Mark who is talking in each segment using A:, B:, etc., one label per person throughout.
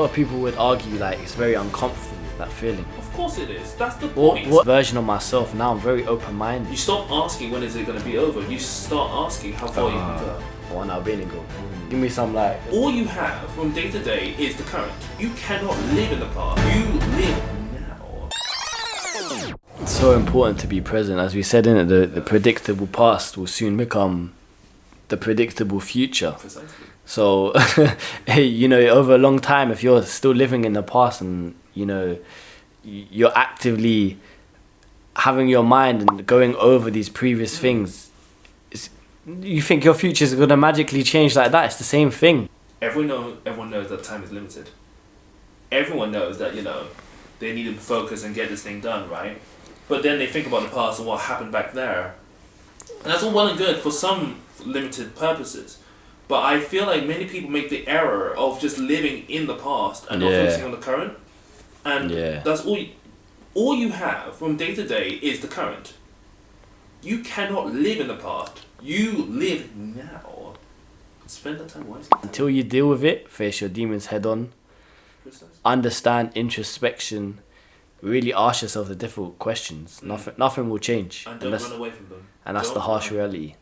A: A lot of people would argue like it's very uncomfortable, that feeling.
B: Of course it is. That's the point.
A: What version of myself now? I'm very open-minded.
B: You stop asking when is it going to be over. You start asking how far you can go.
A: One hour been ago. Give me some like.
B: All you have from day to day is the current. You cannot live in the past. You live now.
A: It's so important to be present, as we said in it. The predictable past will soon become the predictable future.
B: Precisely.
A: So, hey, you know, over a long time, if you're still living in the past and, you know, you're actively having your mind and going over these previous things, you think your future is going to magically change like that. It's the same thing.
B: Everyone knows that time is limited. Everyone knows that, you know, they need to focus and get this thing done, right? But then they think about the past and what happened back there. And that's all well and good for some limited purposes. But I feel like many people make the error of just living in the past and not focusing on the current. And that's all you have from day to day is the current. You cannot live in the past. You live now. Spend that time wisely.
A: Until you deal with it, face your demons head on. Understand introspection. Really ask yourself the difficult questions. Nothing will change.
B: And don't run away from them.
A: And that's the harsh reality.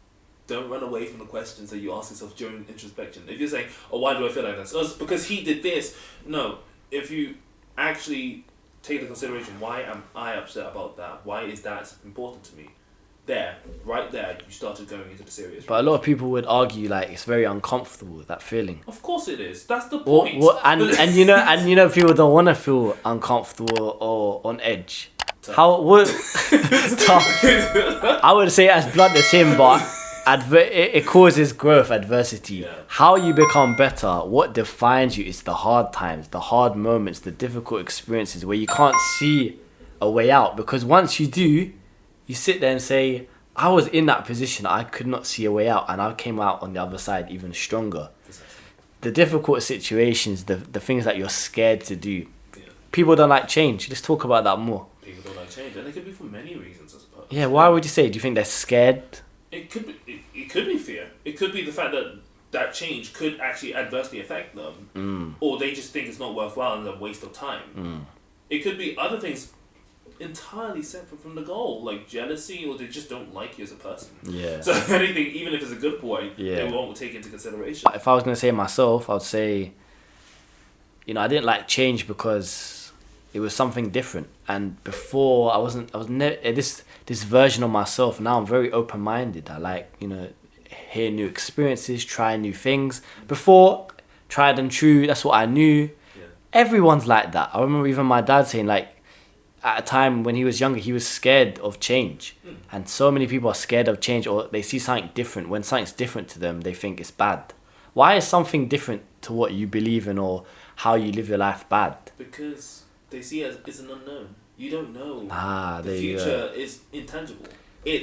B: Don't run away from the questions that you ask yourself during introspection. If you're saying, oh, why do I feel like this? Oh, it's because he did this. No, if you actually take into consideration, why am I upset about that? Why is that important to me? Right there, you started going into the serious.
A: But a lot of people would argue like it's very uncomfortable, that feeling.
B: Of course it is. That's the point.
A: And you know people don't want to feel uncomfortable or on edge.
B: Tough.
A: Tough. I would say as blunt as him, but it causes growth, adversity.
B: Yeah.
A: How you become better, what defines you is the hard times, the hard moments, the difficult experiences where you can't see a way out. Because once you do, you sit there and say, I was in that position, I could not see a way out, and I came out on the other side even stronger.
B: Exactly.
A: The difficult situations, the things that you're scared to do. Yeah. People don't like change. Let's talk about that more.
B: People don't like change, and it could be for many reasons, I suppose.
A: Yeah, why would you say? Do you think they're scared?
B: It could be. It could be fear. It could be the fact that change could actually adversely affect them, or they just think it's not worthwhile and a waste of time. It could be other things entirely separate from the goal, like jealousy, or they just don't like you as a person. Yeah. So anything, even if it's a good point, they won't take into consideration. If
A: I was gonna say myself, I would say, you know, I didn't like change because it was something different. And before, I was never this version of myself. Now I'm very open-minded. I like, you know, hear new experiences, try new things. Before, tried and true. That's what I knew. Yeah. Everyone's like that. I remember even my dad saying, like, at a time when he was younger, he was scared of change. And so many people are scared of change, or they see something different. When something's different to them, they think it's bad. Why is something different to what you believe in or how you live your life bad?
B: Because they see it as an unknown. You don't know. The
A: future
B: is intangible.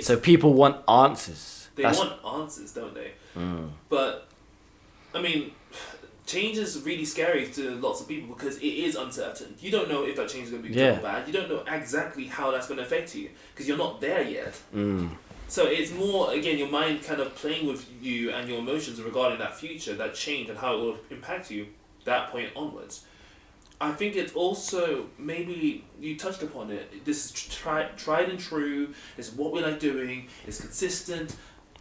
A: So people want answers.
B: They want answers, don't they? But, I mean, change is really scary to lots of people because it is uncertain. You don't know if that change is going to be good or bad. You don't know exactly how that's going to affect you because you're not there yet. So it's more, again, your mind kind of playing with you and your emotions regarding that future, that change and how it will impact you that point onwards. I think it's also, maybe you touched upon it, this is tried and true, this is what we like doing, it's consistent,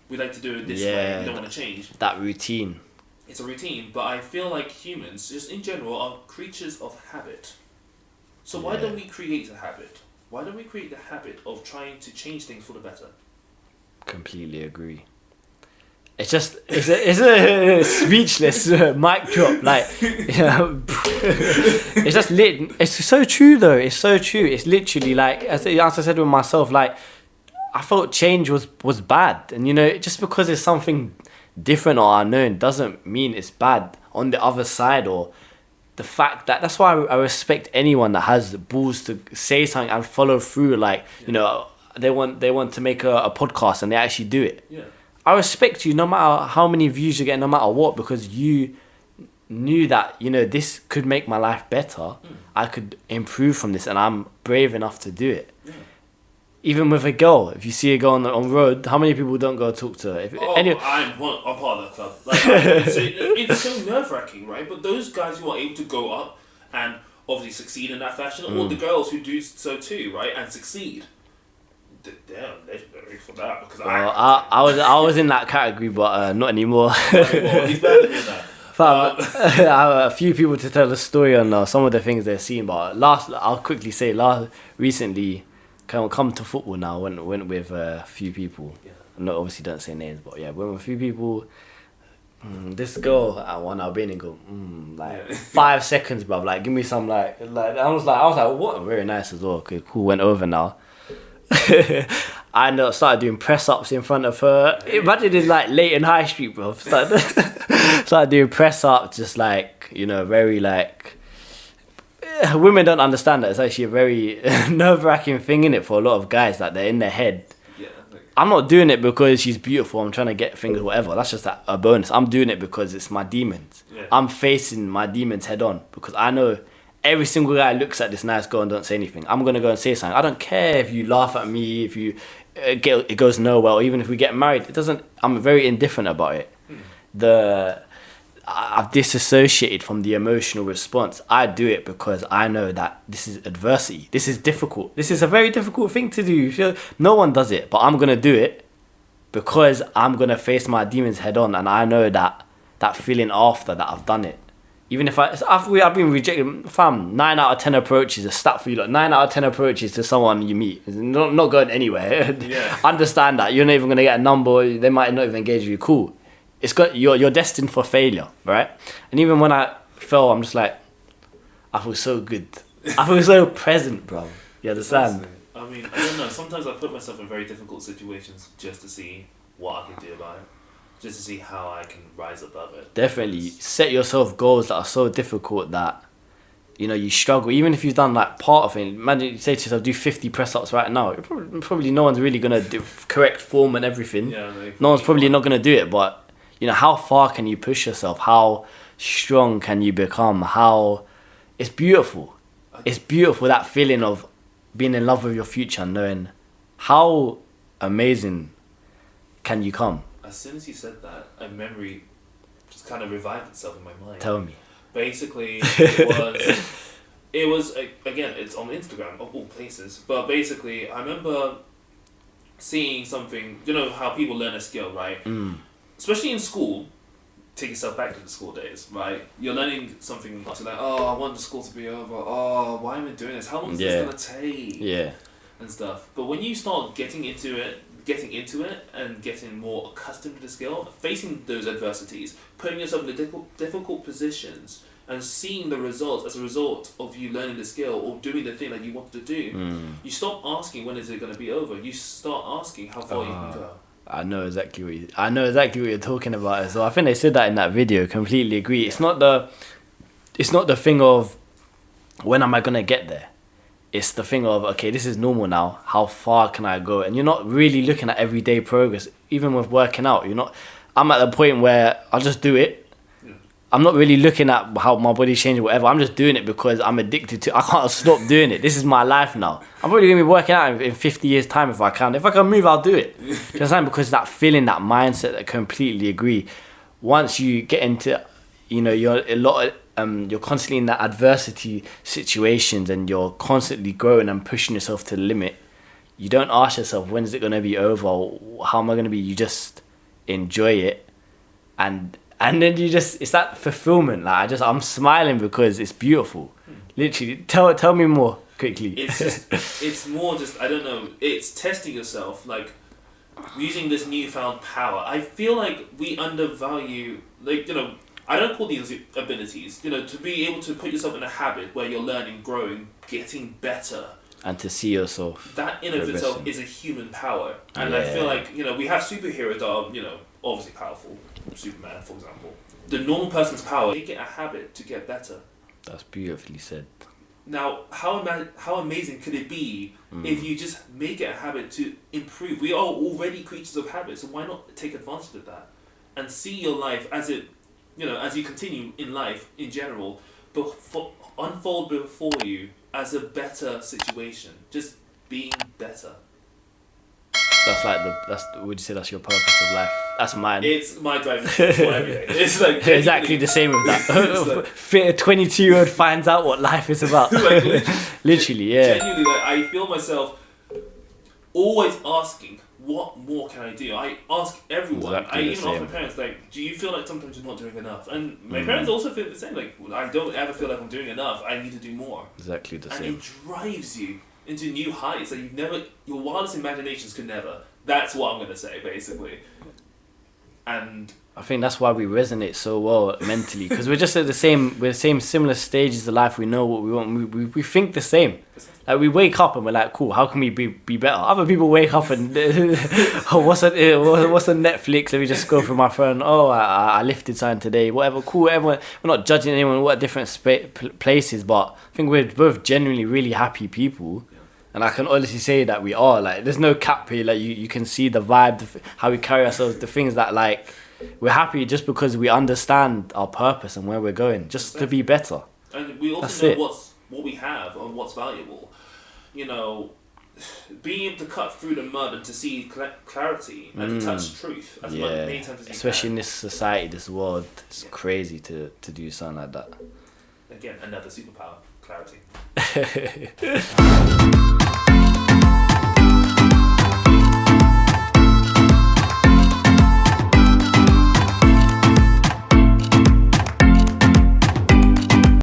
B: we like to do it this way, we don't want to change.
A: That routine.
B: It's a routine, but I feel like humans, just in general, are creatures of habit. So why don't we create a habit? Why don't we create the habit of trying to change things for the better?
A: Completely agree. It's a speechless mic drop. Like, you know, it's just lit. It's so true though. It's so true. It's literally like, as I said with myself, like, I thought change was bad, and you know, just because it's something different or unknown doesn't mean it's bad on the other side. Or the fact that's why I respect anyone that has the balls to say something and follow through. Like, you know, they want to make a podcast and they actually do it.
B: Yeah.
A: I respect you no matter how many views you get, no matter what, because you knew that, you know, this could make my life better. I could improve from this, and I'm brave enough to do it. Yeah. Even with a girl, if you see a girl on the road, how many people don't go talk to her?
B: I'm part of that club. Like, it's so nerve-wracking, right? But those guys who are able to go up and obviously succeed in that fashion, or the girls who do so too, right, and succeid. They're legendary for that, because
A: I was in that category, but not anymore.
B: He's better than that.
A: I have a few people to tell the story on some of the things they've seen, but I'll quickly say recently, come to football now. Went with a few people.
B: Yeah.
A: No, obviously don't say names, but yeah, went with a few people. This girl at one Albanian go, 5 seconds, bruv. Like, give me some like. I was like, what? Very nice as well. Okay, cool. Went over now. I ended up started doing press ups in front of her. Imagine in like Leighton High Street, bro. Started doing press ups, just like, you know, very like. Women don't understand that. It's actually a very nerve wracking thing in it for a lot of guys. Like, they're in their head.
B: Yeah.
A: I'm not doing it because she's beautiful. I'm trying to get things, whatever. That's just a bonus. I'm doing it because it's my demons.
B: Yeah.
A: I'm facing my demons head on, because I know every single guy looks at this nice girl and don't say anything. I'm gonna go and say something. I don't care if you laugh at me, if you it goes nowhere, or even if we get married. It doesn't. I'm very indifferent about it. I've disassociated from the emotional response. I do it because I know that this is adversity. This is difficult. This is a very difficult thing to do. No one does it, but I'm gonna do it because I'm gonna face my demons head on, and I know that feeling after that I've done it. Even if I've been rejected, fam, 9 out of 10 approaches, a stat for you, like 9 out of 10 approaches to someone you meet, is not going anywhere.
B: Yeah.
A: Understand that you're not even gonna get a number. They might not even engage with you. Cool. You're destined for failure, right? And even when I fell, I'm just like, I feel so good. I feel so present, bro. You understand?
B: I mean, I don't know. Sometimes I put myself in very difficult situations just to see what I can do about it. Just to see how I can rise above it.
A: Definitely. Set yourself goals that are so difficult that, you know, you struggle. Even if you've done like part of it, imagine you say to yourself, do 50 press ups right now. Probably no one's really going to do correct form and everything.
B: Yeah,
A: no one's probably not going to do it, but, you know, how far can you push yourself? How strong can you become? It's beautiful. It's beautiful, that feeling of being in love with your future and knowing how amazing can you come.
B: As soon as you said that, a memory just kind of revived itself in my mind.
A: Tell me.
B: Basically, it was again, it's on Instagram of all places, but basically I remember seeing something, you know how people learn a skill, right? Especially in school. Take yourself back to the school days, right? You're learning something, you're like, oh, I want the school to be over. Oh, why am I doing this? How long is this gonna take? Yeah. And stuff. But when you start getting into it and getting more accustomed to the skill, facing those adversities, putting yourself in the difficult positions, and seeing the results as a result of you learning the skill or doing the thing that you wanted to do, you stop asking when is it going to be over. You start asking how far you can go.
A: I know exactly what you're talking about as well. I think they said that in that video. Completely agree. It's not the thing of when am I gonna get there. It's the thing of, okay, this is normal now. How far can I go? And you're not really looking at everyday progress. Even with working out, I'm at the point where I'll just do it. I'm not really looking at how my body's changing or whatever. I'm just doing it because I'm addicted to it. I can't stop doing it. This is my life now. I'm probably going to be working out in 50 years' time if I can. If I can move, I'll do it. Do you understand? Because that feeling, that mindset, I completely agree. Once you get into, you're constantly in that adversity situations and you're constantly growing and pushing yourself to the limit. You don't ask yourself, when is it going to be over? Or how am I going to be? You just enjoy it. And then it's that fulfillment. Like I'm smiling because it's beautiful. Literally, tell me more quickly.
B: It's more just, I don't know. It's testing yourself, like using this newfound power. I feel like we undervalue, I don't call these abilities. To be able to put yourself in a habit where you're learning, growing, getting better.
A: And to see yourself.
B: That in of itself is a human power. And I feel like, we have superheroes that are, obviously powerful. Superman, for example. The normal person's power, make it a habit to get better.
A: That's beautifully said.
B: Now, how amazing could it be if you just make it a habit to improve? We are already creatures of habit, so why not take advantage of that and see your life as it, as you continue in life in general, but unfold before you as a better situation, just being better.
A: That's like would you say that's your purpose of life? That's mine.
B: It's my driving force for every day. It's like
A: exactly the same with that. Fit a 22-year-old finds out what life is about.
B: Like,
A: literally, yeah.
B: Genuinely, like, I feel myself always asking, what more can I do? I ask everyone.
A: Exactly
B: I
A: the
B: even ask
A: same.
B: my parents, like, do you feel like sometimes you're not doing enough? And my parents also feel the same. Like, I don't ever feel like I'm doing enough. I need to do more.
A: Exactly the
B: And
A: same.
B: it drives you into new heights that your wildest imaginations could never. That's what I'm gonna say, basically. And
A: I think that's why we resonate so well mentally, because we're just at similar stages of life. We know what we want. We think the same. Like, we wake up and we're like, cool, how can we be better? Other people wake up and what's on Netflix? Let me just go through my phone. Oh, I lifted something today. Whatever, cool. Everyone, we're not judging anyone. We're at different places, but I think we're both genuinely really happy people. And I can honestly say that we are. Like, there's no cap here. Like, you can see the vibe, how we carry ourselves, the things that, like, we're happy just because we understand our purpose and where we're going, just to be better.
B: And we also
A: That's
B: know
A: it.
B: what we have and what's valuable. You know, being able to cut through the mud and to see clarity and to touch truth as many times as you
A: especially
B: can.
A: in this society, this world, it's crazy to do something like that.
B: Again, another superpower, clarity.